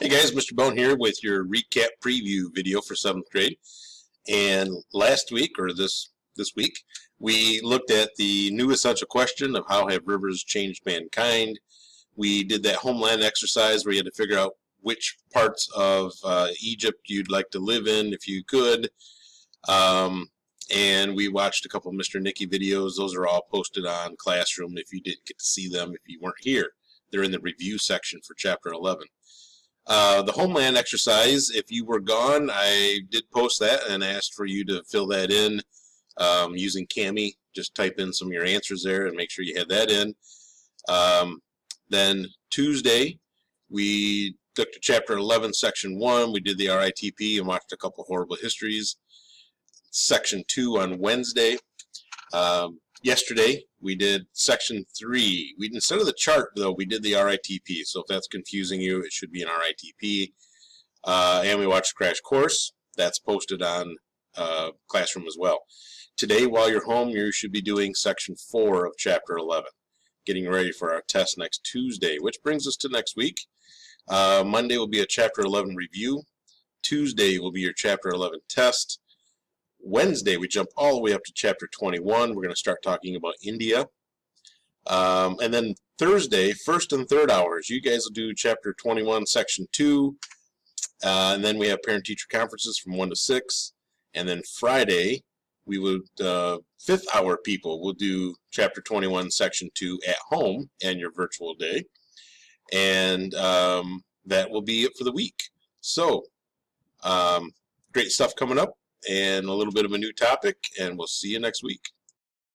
Hey guys, Mr. Bone here with your recap preview video for 7th grade. And last week, or this week, we looked at the new essential question of how have rivers changed mankind. We did that homeland exercise where you had to figure out which parts of Egypt you'd like to live in if you could. And we watched a couple of Mr. Nicky videos. Those are all posted on Classroom if you didn't get to see them if you weren't here. They're in the review section for Chapter 11. The homeland exercise, if you were gone, I did post that and asked for you to fill that in using Kami. Just type in some of your answers there and make sure you had that in. Then Tuesday, we took to Chapter 11, Section 1. We did the RITP and watched a couple horrible histories. Section 2 on Wednesday. Yesterday, we did Section 3. Instead of the chart, though, we did the RITP. So if that's confusing you, it should be an RITP. And we watched Crash Course. That's posted on Classroom as well. Today, while you're home, you should be doing Section 4 of Chapter 11, getting ready for our test next Tuesday, which brings us to next week. Monday will be a Chapter 11 review. Tuesday will be your Chapter 11 test. Wednesday, we jump all the way up to Chapter 21. We're going to start talking about India. And then Thursday, first and third hours, you guys will do Chapter 21, Section 2. And then we have parent-teacher conferences from 1 to 6. And then Friday, we would, fifth hour people will do Chapter 21, Section 2 at home and your virtual day. And that will be it for the week. So, great stuff coming up. And a little bit of a new topic, and we'll see you next week.